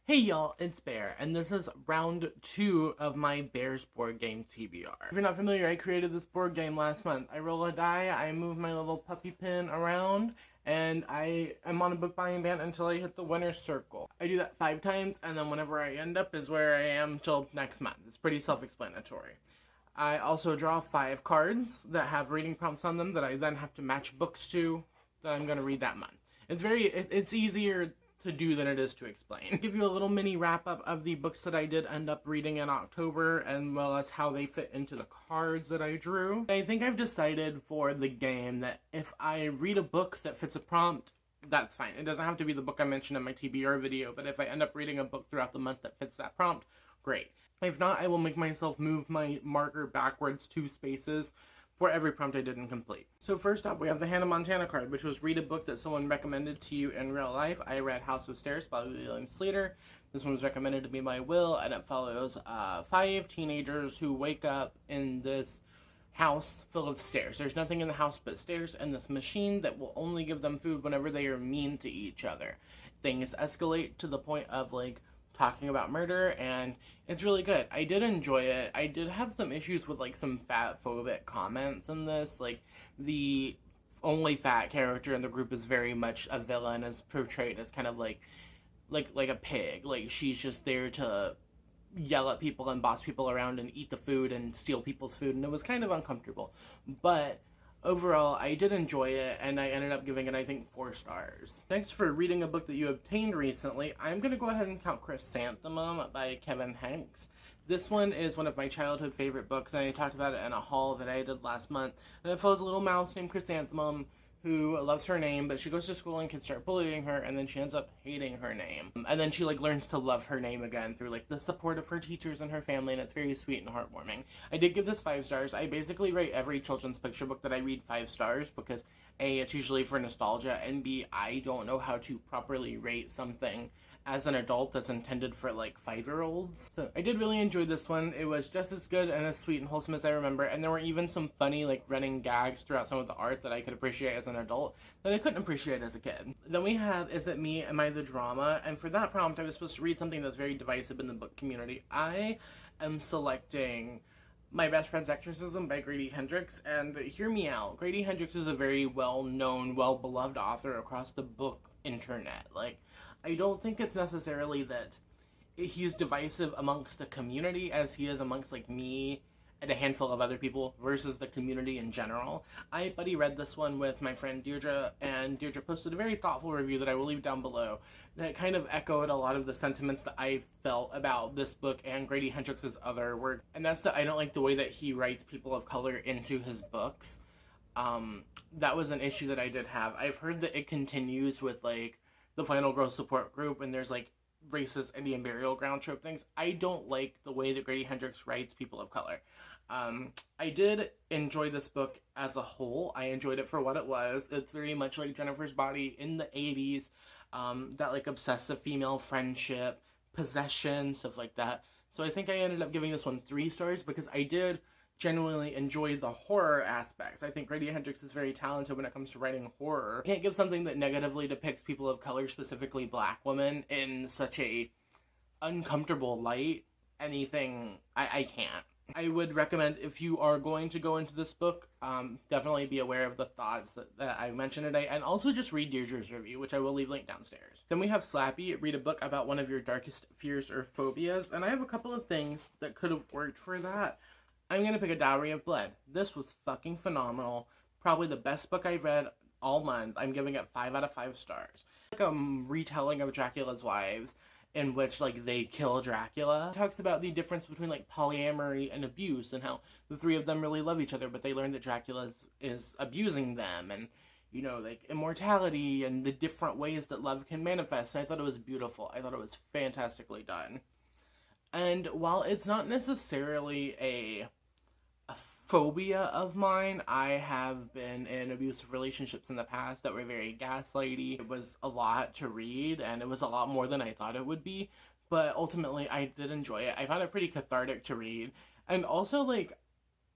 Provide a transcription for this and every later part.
Hey y'all, it's Bear, and this is round 2 of my Bears board game TBR. If you're not familiar, I created this board game last month. I roll a die, I move my little puppy pin around, and I am on a book buying ban until I hit the winner's circle. I do that 5 times, and then whenever I end up is where I am till next month. It's pretty self-explanatory. I also draw 5 cards that have reading prompts on them that I then have to match books to that I'm going to read that month. It's easier to do than it is to explain. I'll give you a little mini wrap up of the books that I did end up reading in October, and well as how they fit into the cards that I drew. I think I've decided for the game that if I read a book that fits a prompt, that's fine. It doesn't have to be the book I mentioned in my TBR video, but if I end up reading a book throughout the month that fits that prompt, great. If not, I will make myself move my marker backwards 2 spaces for every prompt I didn't complete. So first up, we have the Hannah Montana card, which was read a book that someone recommended to you in real life. I read House of Stairs by William Slater. This one was recommended to me by Will, and it follows 5 teenagers who wake up in this house full of stairs. There's nothing in the house but stairs and this machine that will only give them food whenever they are mean to each other. Things escalate to the point of talking about murder, and it's really good. I did enjoy it. I did have some issues with some fat phobic comments in this. The only fat character in the group is very much a villain, is portrayed as kind of like a pig. She's just there to yell at people and boss people around and eat the food and steal people's food, and it was kind of uncomfortable. But overall, I did enjoy it, and I ended up giving it, I think, 4 stars. Thanks for reading a book that you obtained recently. I'm going to go ahead and count Chrysanthemum by Kevin Hanks. This one is one of my childhood favorite books, and I talked about it in a haul that I did last month. And it follows a little mouse named Chrysanthemum who loves her name, but she goes to school and kids start bullying her, and then she ends up hating her name. And then she learns to love her name again through the support of her teachers and her family, and it's very sweet and heartwarming. I did give this 5 stars. I basically rate every children's picture book that I read 5 stars because A, it's usually for nostalgia, and B, I don't know how to properly rate something as an adult that's intended for 5-year-olds. So I did really enjoy this one. It was just as good and as sweet and wholesome as I remember, and there were even some funny running gags throughout some of the art that I could appreciate as an adult that I couldn't appreciate as a kid. Then we have Is It Me? Am I the Drama? And for that prompt, I was supposed to read something that's very divisive in the book community. I am selecting My Best Friend's Exorcism by Grady Hendrix, and hear me out. Grady Hendrix is a very well-known, well-beloved author across the book internet. I don't think it's necessarily that he's divisive amongst the community as he is amongst me and a handful of other people versus the community in general. I buddy read this one with my friend Deirdre, and Deirdre posted a very thoughtful review that I will leave down below that kind of echoed a lot of the sentiments that I felt about this book and Grady Hendrix's other work, and that's that I don't like the way that he writes people of color into his books. That was an issue that I did have. I've heard that it continues with the Final Girl support group, and there's racist Indian burial ground trope things. I don't like the way that Grady Hendrix writes people of color. I did enjoy this book as a whole. I enjoyed it for what it was. It's very much like Jennifer's Body in the 80s, that obsessive female friendship, possession, stuff like that. So I think I ended up giving this one 3 stars because I did genuinely enjoy the horror aspects. I think Grady Hendrix is very talented when it comes to writing horror. You can't give something that negatively depicts people of color, specifically black women, in such a uncomfortable light. Anything, I can't. I would recommend, if you are going to go into this book, definitely be aware of the thoughts that I mentioned today, and also just read Deirdre's review, which I will leave linked downstairs. Then we have Slappy, read a book about one of your darkest fears or phobias, and I have a couple of things that could have worked for that. I'm going to pick A Dowry of Blood. This was fucking phenomenal. Probably the best book I've read all month. I'm giving it 5 out of 5 stars. A retelling of Dracula's Wives, in which they kill Dracula. It talks about the difference between polyamory and abuse, and how the 3 of them really love each other, but they learn that Dracula is abusing them, and immortality and the different ways that love can manifest. And I thought it was beautiful. I thought it was fantastically done. And while it's not necessarily a phobia of mine, I have been in abusive relationships in the past that were very gaslighty. It was a lot to read, and it was a lot more than I thought it would be, but ultimately I did enjoy it. I found it pretty cathartic to read, and also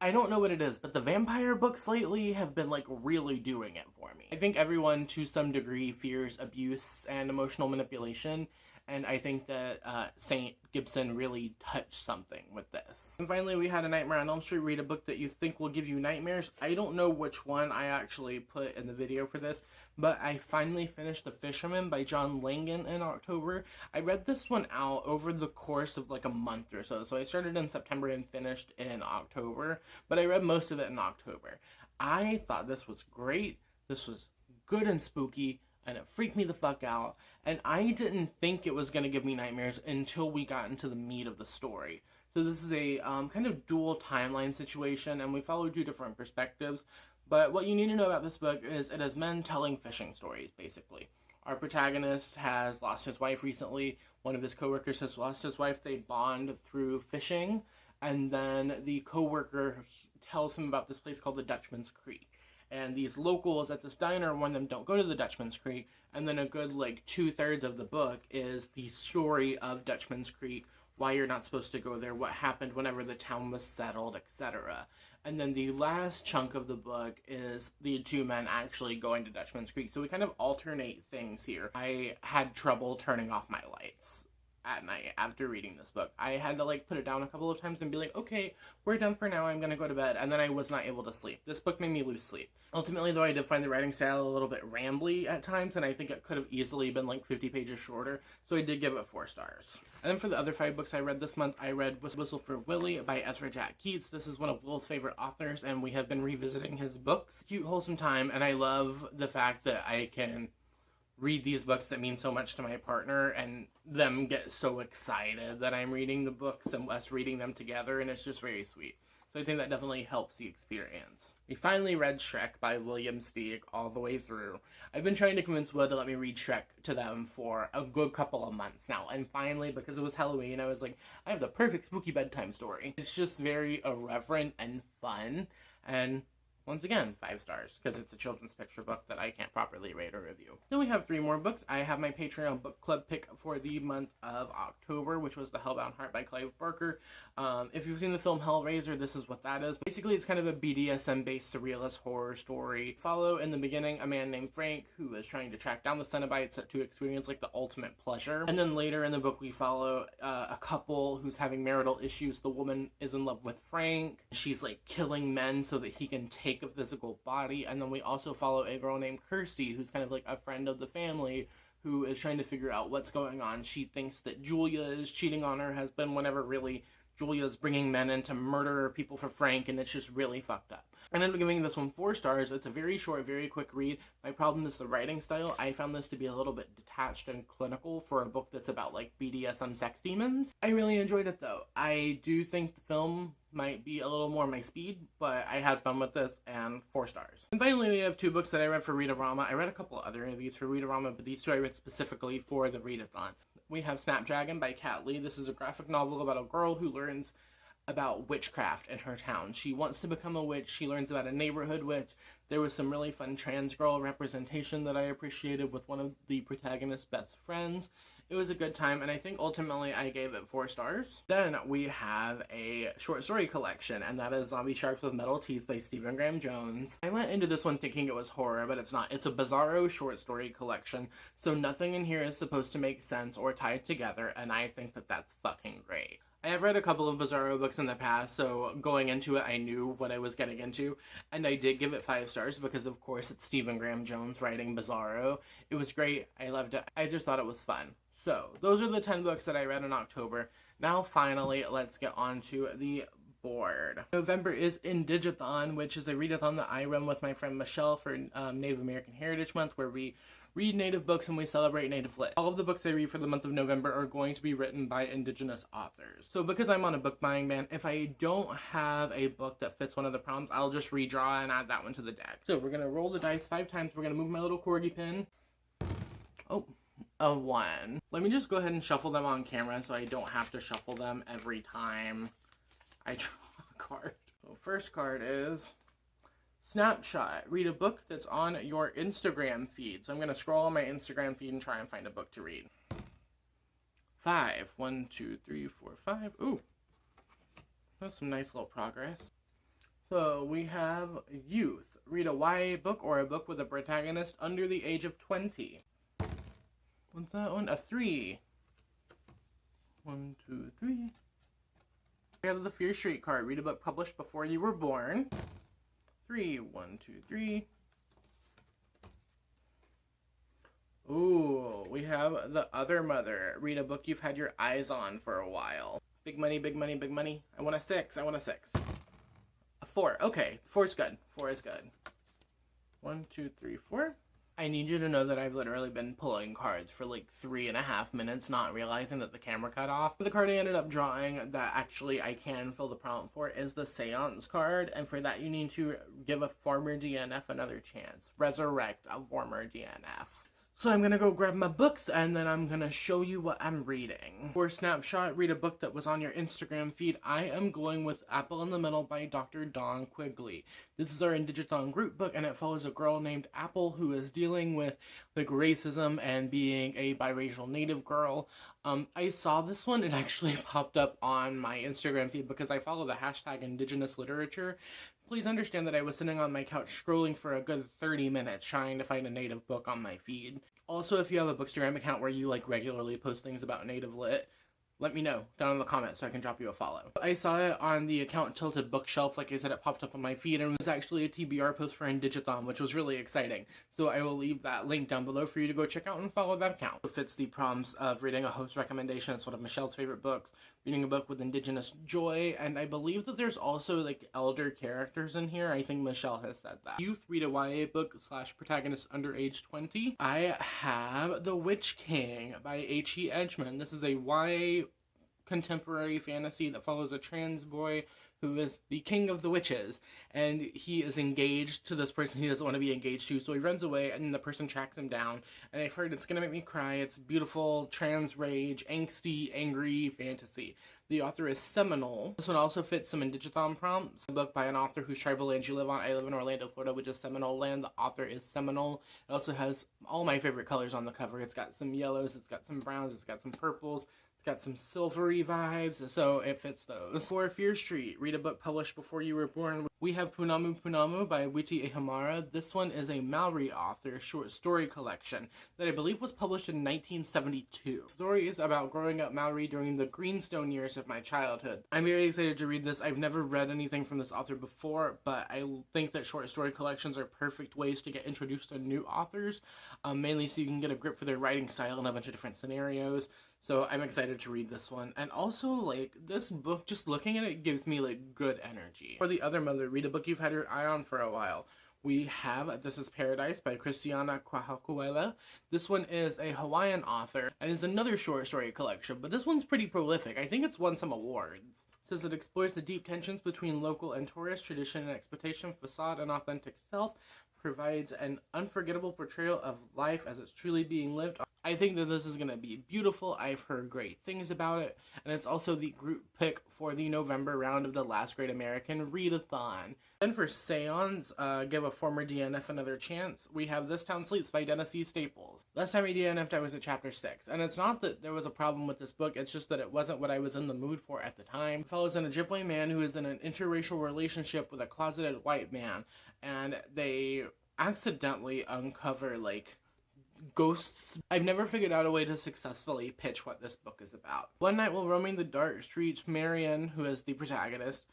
I don't know what it is, but the vampire books lately have been really doing it for me. I think everyone to some degree fears abuse and emotional manipulation, and I think that St. Gibson really touched something with this. And finally, we had A Nightmare on Elm Street. Read a book that you think will give you nightmares. I don't know which one I actually put in the video for this, but I finally finished The Fisherman by John Langan in October. I read this one out over the course of like a month or so. So I started in September and finished in October, but I read most of it in October. I thought this was great. This was good and spooky, and it freaked me the fuck out, and I didn't think it was going to give me nightmares until we got into the meat of the story. So this is a kind of dual timeline situation, and we follow two different perspectives, but what you need to know about this book is it is men telling fishing stories, basically. Our protagonist has lost his wife recently, one of his coworkers has lost his wife, they bond through fishing, and then the coworker tells him about this place called the Dutchman's Creek. And these locals at this diner warn them, don't go to the Dutchman's Creek. And then a good, like, 2/3 of the book is the story of Dutchman's Creek, why you're not supposed to go there, what happened whenever the town was settled, etc. And then the last chunk of the book is the two men actually going to Dutchman's Creek. So we kind of alternate things here. I had trouble turning off my lights at night after reading this book. I had to like put it down a couple of times and be like, okay, we're done for now, I'm gonna go to bed, and then I was not able to sleep. This book made me lose sleep. Ultimately, though, I did find the writing style a little bit rambly at times, and I think it could have easily been like 50 pages shorter, so I did give it 4 stars. And then for the other 5 books I read this month, I read Whistle for Willie by Ezra Jack Keats. This is one of Will's favorite authors, and we have been revisiting his books. Cute, wholesome time, and I love the fact that I can read these books that mean so much to my partner and them get so excited that I'm reading the books and us reading them together, and it's just very sweet. So I think that definitely helps the experience. We finally read Shrek by William Steig all the way through. I've been trying to convince Will to let me read Shrek to them for a good couple of months now, and finally, because it was Halloween, I was like, I have the perfect spooky bedtime story. It's just very irreverent and fun, and once again, 5 stars, because it's a children's picture book that I can't properly rate or review. Then we have 3 more books. I have my Patreon book club pick for the month of October, which was The Hellbound Heart by Clive Barker. If you've seen the film Hellraiser, this is what that is. Basically, it's kind of a BDSM-based surrealist horror story. Follow, in the beginning, a man named Frank, who is trying to track down the Cenobites to experience, like, the ultimate pleasure. And then later in the book, we follow a couple who's having marital issues. The woman is in love with Frank. She's, like, killing men so that he can take a physical body. And then we also follow a girl named Kirsty, who's kind of like a friend of the family, who is trying to figure out what's going on. She thinks that Julia is cheating on her husband, whenever really Julia's bringing men in to murder people for Frank, and it's just really fucked up. I ended up giving this one 4 stars. It's a very short, very quick read. My problem is the writing style. I found this to be a little bit detached and clinical for a book that's about, like, BDSM sex demons. I really enjoyed it, though. I do think the film might be a little more my speed, but I had fun with this, and 4 stars. And finally, we have 2 books that I read for Read-A-Rama. I read a couple other of these for Read-A-Rama, but these 2 I read specifically for the Read-A-thon. We have Snapdragon by Kat Lee. This is a graphic novel about a girl who learns about witchcraft in her town. She wants to become a witch. She learns about a neighborhood witch. There was some really fun trans girl representation that I appreciated with one of the protagonist's best friends. It was a good time, and I think ultimately I gave it 4 stars. Then we have a short story collection, and that is Zombie Sharks with Metal Teeth by Stephen Graham Jones. I went into this one thinking it was horror, but it's not. It's a bizarro short story collection, so nothing in here is supposed to make sense or tie together, and I think that that's fucking great. I have read a couple of Bizarro books in the past, so going into it, I knew what I was getting into, and I did give it 5 stars because, of course, it's Stephen Graham Jones writing Bizarro. It was great. I loved it. I just thought it was fun. So, those are the 10 books that I read in October. Now, finally, let's get on to the board. November is IndigAthon, which is a readathon that I run with my friend Michelle for Native American Heritage Month, where we read Native books and we celebrate Native Lit. All of the books I read for the month of November are going to be written by Indigenous authors. So because I'm on a book buying ban, if I don't have a book that fits one of the prompts, I'll just redraw and add that one to the deck. So we're going to roll the dice 5 times. We're going to move my little corgi pin. Oh, a 1. Let me just go ahead and shuffle them on camera so I don't have to shuffle them every time I draw a card. So first card is Snapshot. Read a book that's on your Instagram feed. So I'm going to scroll on my Instagram feed and try and find a book to read. 5. 1, 2, 3, 4, 5. Ooh. That's some nice little progress. So we have Youth. Read a YA book or a book with a protagonist under the age of 20. What's that one? A 3. 1, 2, 3. We have the Fear Street card. Read a book published before you were born. 3, 1, 2, 3. Ooh, we have The Other Mother. Read a book you've had your eyes on for a while. Big money, big money, big money. I want a 6. I want a 6. A 4. Okay, 4 is good. 4 is good. 1, 2, 3, 4. I need you to know that I've literally been pulling cards for like 3.5 minutes, not realizing that the camera cut off. The card I ended up drawing that actually I can fill the prompt for is the Seance card, and for that you need to give a former DNF another chance. Resurrect a former DNF. So I'm gonna go grab my books and then I'm gonna show you what I'm reading. For snapshot, read a book that was on your Instagram feed. I am going with Apple in the Middle by Dr. Dawn Quigley. This is our IndigAthon group book and it follows a girl named Apple who is dealing with like racism and being a biracial native girl. I saw this one, it actually popped up on my Instagram feed because I follow the hashtag Indigenous Literature. Please understand that I was sitting on my couch scrolling for a good 30 minutes trying to find a native book on my feed. Also, if you have a Bookstagram account where you like regularly post things about native lit, let me know down in the comments so I can drop you a follow. I saw it on the account Tilted Bookshelf. Like I said, it popped up on my feed and it was actually a TBR post for IndigAthon, which was really exciting. So I will leave that link down below for you to go check out and follow that account. It fits the prompts of reading a host recommendation. It's one of Michelle's favorite books, reading a book with Indigenous joy, and I believe that there's also like elder characters in here. I think Michelle has said that. Youth, read a YA book / protagonist under age 20. I have The Witch King by H.E. Edgman. This is a YA contemporary fantasy that follows a trans boy who is the king of the witches, and he is engaged to this person he doesn't want to be engaged to, so he runs away and the person tracks him down, and I've heard it's gonna make me cry. It's beautiful, trans rage, angsty, angry fantasy. The author is Seminole. This one also fits some IndigAthon prompts. A book by an author whose tribal land you live on. I live in Orlando, Florida, which is Seminole land. The author is Seminole. It also has all my favorite colors on the cover. It's got some yellows, it's got some browns, it's got some purples, got some silvery vibes, so it fits those. For Fear Street, read a book published before you were born. We have Punamu Punamu by Witi Ehamara. This one is a Mallory author short story collection that I believe was published in 1972. The story is about growing up Mallory during the Greenstone years of my childhood. I'm very excited to read this. I've never read anything from this author before, but I think that short story collections are perfect ways to get introduced to new authors, mainly so you can get a grip for their writing style in a bunch of different scenarios. So I'm excited to read this one. And also, like, this book, just looking at it, gives me, like, good energy. For The Other Mother, read a book you've had your eye on for a while. We have This Is Paradise by Christiana Kwahakuela. This one is a Hawaiian author, and is another short story collection, but this one's pretty prolific. I think it's won some awards. It says it explores the deep tensions between local and tourist, tradition and expectation, facade and authentic self, provides an unforgettable portrayal of life as it's truly being lived. I think that this is going to be beautiful. I've heard great things about it, and it's also the group pick for the November round of the Last Great American Readathon. Then for Seance, give a former DNF another chance, we have This Town Sleeps by Dennis C. Staples. Last time I DNF'd, I was at chapter 6, and it's not that there was a problem with this book, it's just that it wasn't what I was in the mood for at the time. It follows an Ojibwe man who is in an interracial relationship with a closeted white man, and they accidentally uncover, like, ghosts. I've never figured out a way to successfully pitch what this book is about. One night while roaming the dark streets, Marion, who is the protagonist,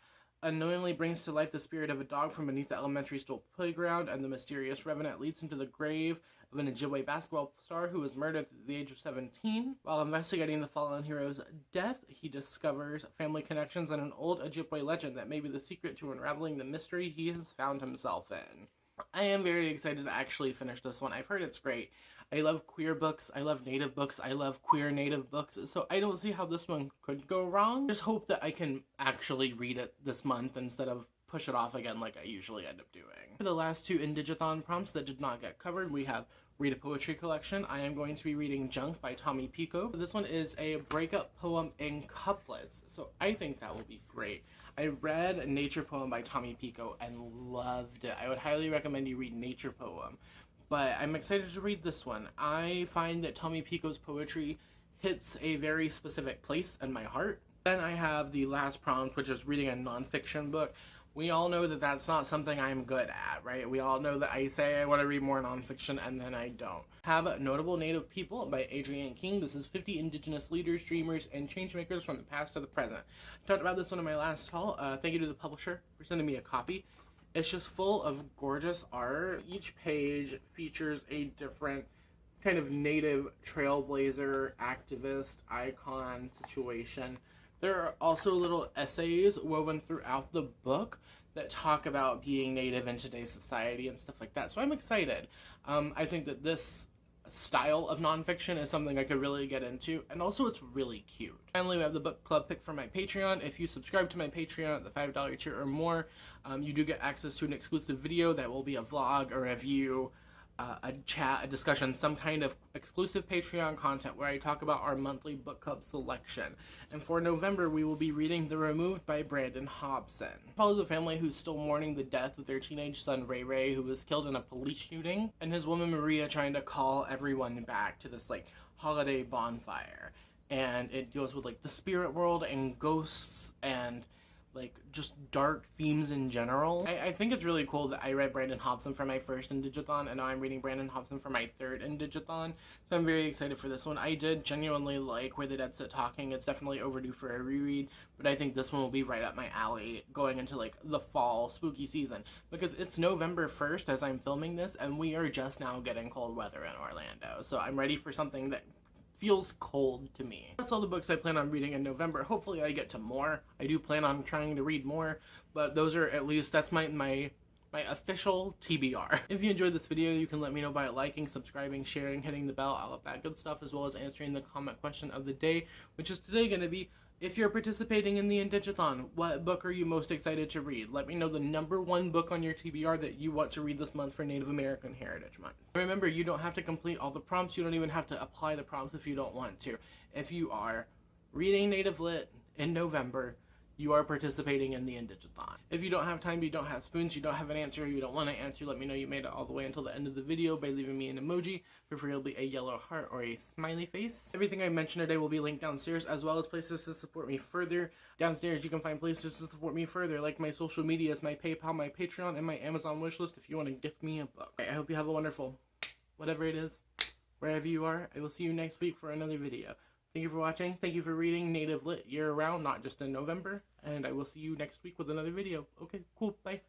unknowingly brings to life the spirit of a dog from beneath the elementary school playground, and the mysterious revenant leads him to the grave of an Ojibwe basketball star who was murdered at the age of 17. While investigating the fallen hero's death, he discovers family connections and an old Ojibwe legend that may be the secret to unraveling the mystery he has found himself in. I am very excited to actually finish this one. I've heard it's great. I love queer books, I love native books, I love queer native books, so I don't see how this one could go wrong. Just hope that I can actually read it this month instead of push it off again like I usually end up doing. For the last two IndigAthon prompts that did not get covered, we have Read a Poetry Collection. I am going to be reading Junk by Tommy Pico. This one is a breakup poem in couplets, so I think that will be great. I read Nature Poem by Tommy Pico and loved it. I would highly recommend you read Nature Poem, but I'm excited to read this one. I find that Tommy Pico's poetry hits a very specific place in my heart. Then I have the last prompt, which is reading a nonfiction book. We all know that that's not something I'm good at, right? We all know that I say I want to read more nonfiction and then I don't. Have Notable Native People by Adrienne King. This is 50 Indigenous leaders, dreamers, and changemakers from the past to the present. I talked about this one in my last haul. Thank you to the publisher for sending me a copy. It's just full of gorgeous art. Each page features a different kind of native trailblazer, activist, icon situation. There are also little essays woven throughout the book that talk about being native in today's society and stuff like that. So I'm excited. I think that this style of nonfiction is something I could really get into, and also it's really cute. Finally, we have the book club pick for my Patreon. If you subscribe to my Patreon at the $5 tier or more, you do get access to an exclusive video that will be a vlog, a review, a chat, a discussion, some kind of exclusive Patreon content where I talk about our monthly book club selection. And for November, we will be reading The Removed by Brandon Hobson. It follows a family who's still mourning the death of their teenage son Ray Ray, who was killed in a police shooting, and his woman Maria trying to call everyone back to this like holiday bonfire. And it deals with like the spirit world and ghosts and like just dark themes in general. I think it's really cool that I read Brandon Hobson for my first IndigAthon, and now I'm reading Brandon Hobson for my third IndigAthon, so I'm very excited for this one. I did genuinely like Where the Dead Sit Talking. It's definitely overdue for a reread, but I think this one will be right up my alley going into like the fall spooky season, because it's November 1st as I'm filming this, and we are just now getting cold weather in Orlando, so I'm ready for something that feels cold to me. That's all the books I plan on reading in November. Hopefully I get to more. I do plan on trying to read more, but those are at least, that's my official TBR. If you enjoyed this video, you can let me know by liking, subscribing, sharing, hitting the bell, all of that good stuff, as well as answering the comment question of the day, which is today going to be, if you're participating in the IndigAthon, what book are you most excited to read? Let me know the #1 book on your TBR that you want to read this month for Native American Heritage Month. Remember, you don't have to complete all the prompts. You don't even have to apply the prompts if you don't want to. If you are reading Native Lit in November, you are participating in the IndigAthon. If you don't have time, you don't have spoons, you don't have an answer, you don't want to answer, let me know you made it all the way until the end of the video by leaving me an emoji, preferably a yellow heart or a smiley face. Everything I mentioned today will be linked downstairs, as well as places to support me further. Downstairs you can find places to support me further, like my social medias, my PayPal, my Patreon, and my Amazon wishlist if you want to gift me a book. I hope you have a wonderful, whatever it is, wherever you are. I will see you next week for another video. Thank you for watching. Thank you for reading Native Lit year-round, not just in November. And I will see you next week with another video. Okay, cool. Bye.